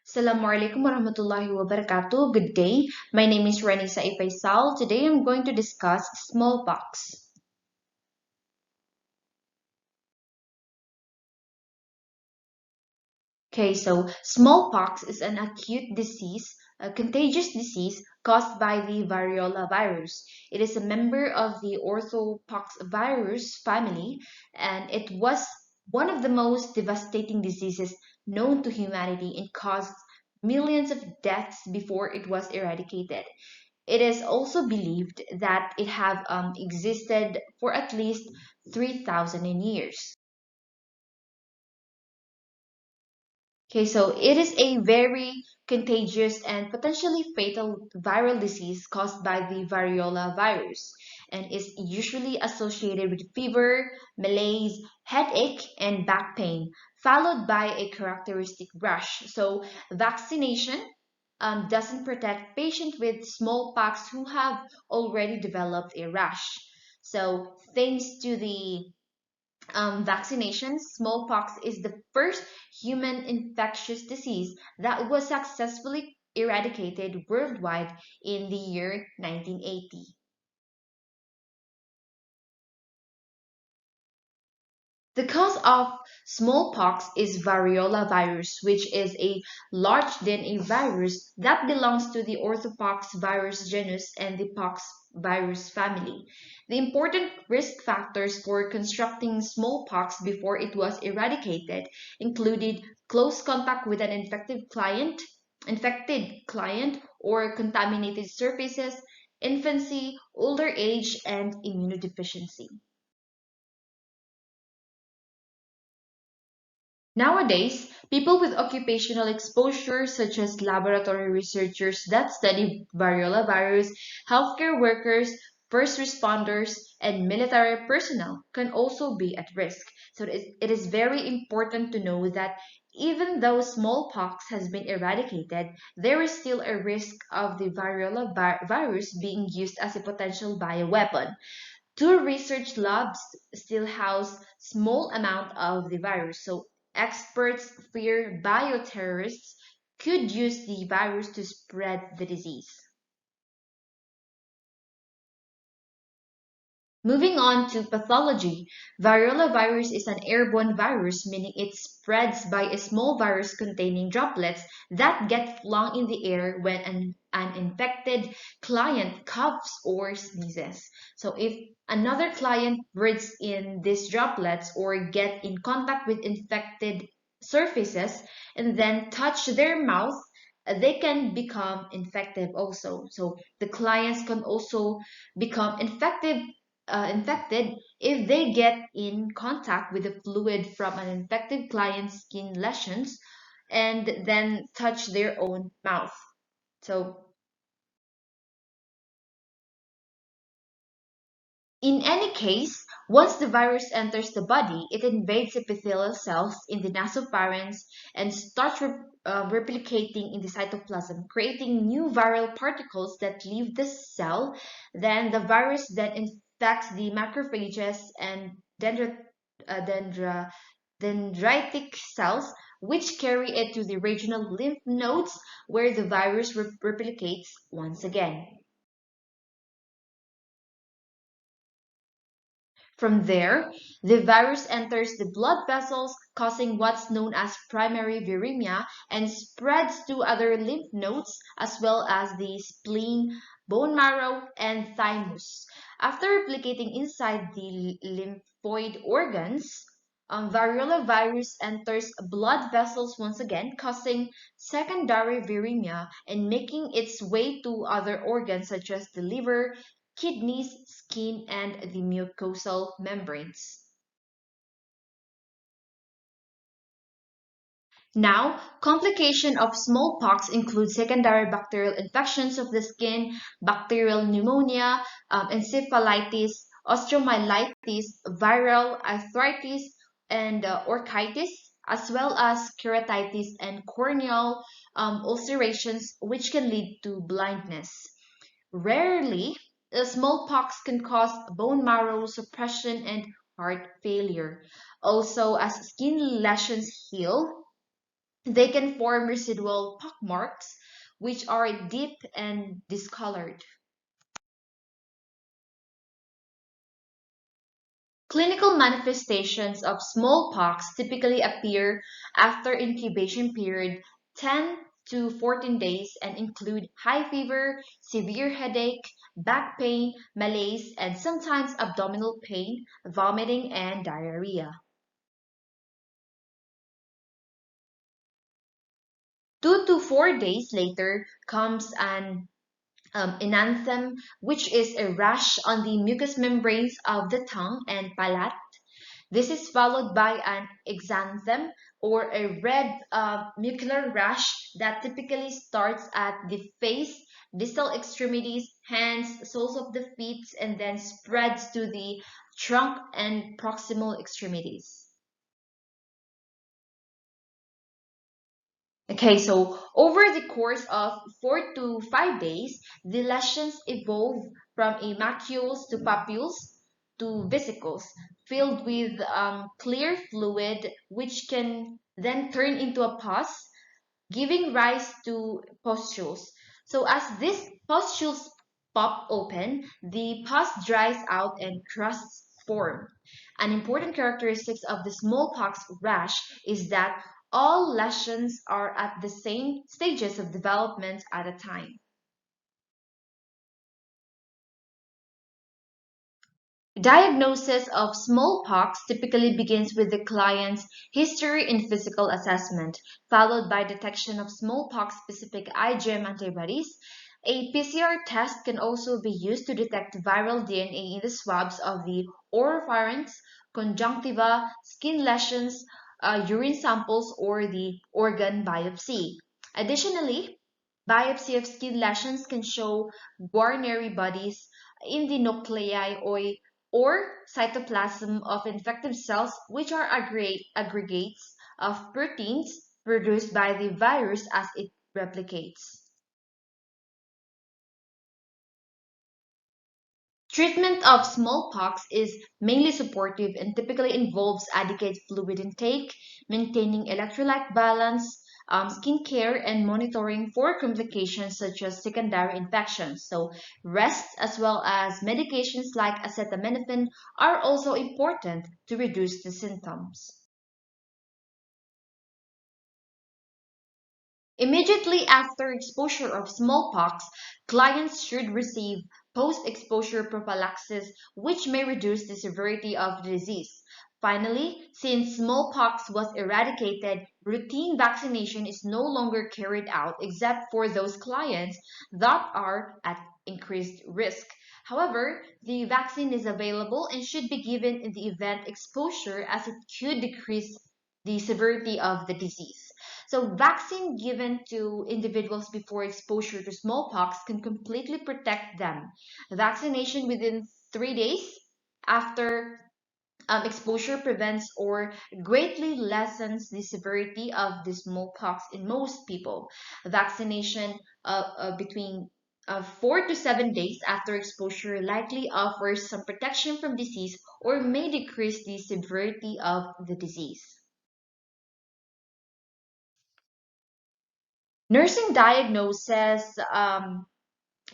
Assalamualaikum warahmatullahi wabarakatuh. Good day. My name is Rohaniesa Faisal. Today I'm going to discuss smallpox. Okay, so smallpox is an acute disease, a contagious disease caused by the variola virus. It is a member of the orthopox virus family, and it was one of the most devastating diseases known to humanity and caused millions of deaths before it was eradicated. It is also believed that it have existed for at least 3,000 years. Okay, so it is a very contagious and potentially fatal viral disease caused by the variola virus and is usually associated with fever, malaise, headache, and back pain, followed by a characteristic rash. So vaccination doesn't protect patients with smallpox who have already developed a rash. So thanks to the vaccination, smallpox is the first human infectious disease that was successfully eradicated worldwide in the year 1980. The cause of smallpox is variola virus, which is a large DNA virus that belongs to the orthopox virus genus and the pox virus family. The important risk factors for constructing smallpox before it was eradicated included close contact with an infected client or contaminated surfaces, infancy, older age, and immunodeficiency. Nowadays, people with occupational exposure, such as laboratory researchers that study variola virus, healthcare workers, first responders, and military personnel, can also be at risk. So it is very important to know that even though smallpox has been eradicated, there is still a risk of the variola virus being used as a potential bioweapon. Two research labs still house small amount of the virus, so experts fear bioterrorists could use the virus to spread the disease. Moving on to pathology, variola virus is an airborne virus, meaning it spreads by a small virus containing droplets that get flung in the air when an infected client coughs or sneezes. So if another client breathes in these droplets or get in contact with infected surfaces and then touch their mouth, they can become infective also. So the clients can also become infected if they get in contact with the fluid from an infected client's skin lesions and then touch their own mouth. So, in any case, once the virus enters the body, it invades epithelial cells in the nasopharynx and starts replicating in the cytoplasm, creating new viral particles that leave the cell. Then the virus then infects the macrophages and dendritic cells, which carry it to the regional lymph nodes where the virus replicates once again. From there, the virus enters the blood vessels, causing what's known as primary viremia and spreads to other lymph nodes as well as the spleen, bone marrow, and thymus. After replicating inside the lymphoid organs, variola virus enters blood vessels once again, causing secondary viremia and making its way to other organs such as the liver, kidneys, skin, and the mucosal membranes. Now, complication of smallpox include secondary bacterial infections of the skin, bacterial pneumonia, encephalitis, osteomyelitis, viral arthritis, and orchitis, as well as keratitis and corneal ulcerations, which can lead to blindness. Rarely, smallpox can cause bone marrow suppression and heart failure. Also, as skin lesions heal, They can form residual pockmarks, which are deep and discolored. Clinical manifestations of smallpox typically appear after incubation period 10 to 14 days and include high fever, severe headache, back pain, malaise, and sometimes abdominal pain, vomiting, and diarrhea. 2 to 4 days later comes an enanthem, which is a rash on the mucous membranes of the tongue and palate. This is followed by an exanthem or a red mucular rash that typically starts at the face, distal extremities, hands, soles of the feet, and then spreads to the trunk and proximal extremities. Okay, so over the course of 4 to 5 days, the lesions evolve from a macules to papules to vesicles filled with clear fluid, which can then turn into a pus, giving rise to pustules. So as these pustules pop open, the pus dries out and crusts form. An important characteristic of the smallpox rash is that all lesions are at the same stages of development at a time. Diagnosis of smallpox typically begins with the client's history and physical assessment, followed by detection of smallpox-specific IgM antibodies. A PCR test can also be used to detect viral DNA in the swabs of the oropharynx, conjunctiva, skin lesions, urine samples, or the organ biopsy. Additionally, biopsy of skin lesions can show Guarneri bodies in the nuclei or cytoplasm of infective cells, which are aggregates of proteins produced by the virus as it replicates. Treatment of smallpox is mainly supportive and typically involves adequate fluid intake, maintaining electrolyte balance, skin care, and monitoring for complications such as secondary infections. So, rest as well as medications like acetaminophen are also important to reduce the symptoms. Immediately after exposure of smallpox, clients should receive post-exposure prophylaxis, which may reduce the severity of the disease. Finally, since smallpox was eradicated, routine vaccination is no longer carried out except for those clients that are at increased risk. However, the vaccine is available and should be given in the event exposure as it could decrease the severity of the disease. So vaccine given to individuals before exposure to smallpox can completely protect them. Vaccination within 3 days after exposure prevents or greatly lessens the severity of the smallpox in most people. Vaccination between 4 to 7 days after exposure likely offers some protection from disease or may decrease the severity of the disease. Nursing diagnosis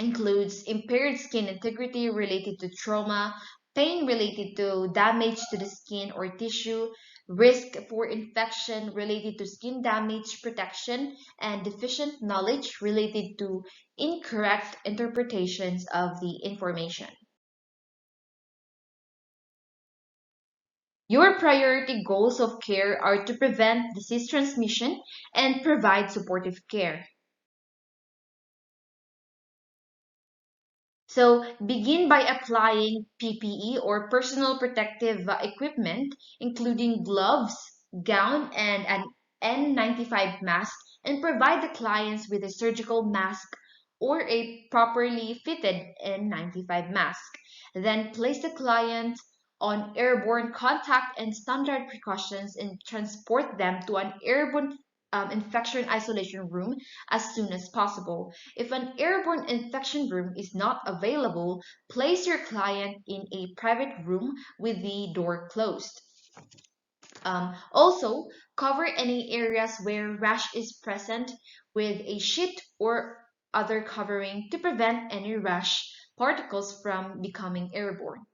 includes impaired skin integrity related to trauma, pain related to damage to the skin or tissue, risk for infection related to skin damage protection, and deficient knowledge related to incorrect interpretations of the information. Your priority goals of care are to prevent disease transmission and provide supportive care. So begin by applying PPE or personal protective equipment, including gloves, gown, and an N95 mask, and provide the clients with a surgical mask or a properly fitted N95 mask. Then place the client on airborne contact and standard precautions and transport them to an airborne infection isolation room as soon as possible. If an airborne infection room is not available, place your client in a private room with the door closed. Also, cover any areas where rash is present with a sheet or other covering to prevent any rash particles from becoming airborne.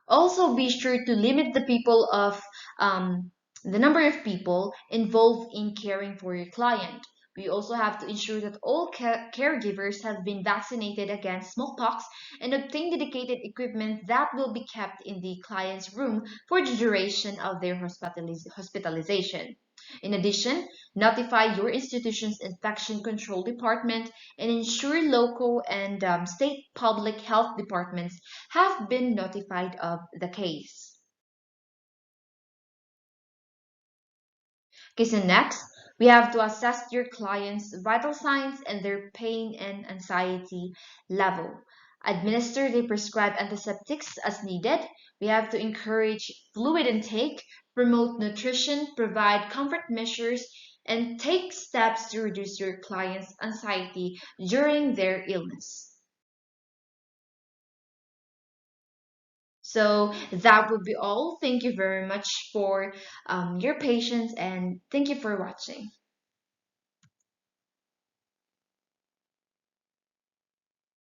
Also, be sure to limit um, the number of people involved in caring for your client. We also have to ensure that all caregivers have been vaccinated against smallpox and obtain dedicated equipment that will be kept in the client's room for the duration of their hospitalization. In addition, notify your institution's infection control department and ensure local and state public health departments have been notified of the case. Okay, so next, we have to assess your client's vital signs and their pain and anxiety level. Administer the prescribed antiseptics as needed. We have to encourage fluid intake, promote nutrition, provide comfort measures, and take steps to reduce your client's anxiety during their illness. So that would be all. Thank you very much for your patience and thank you for watching.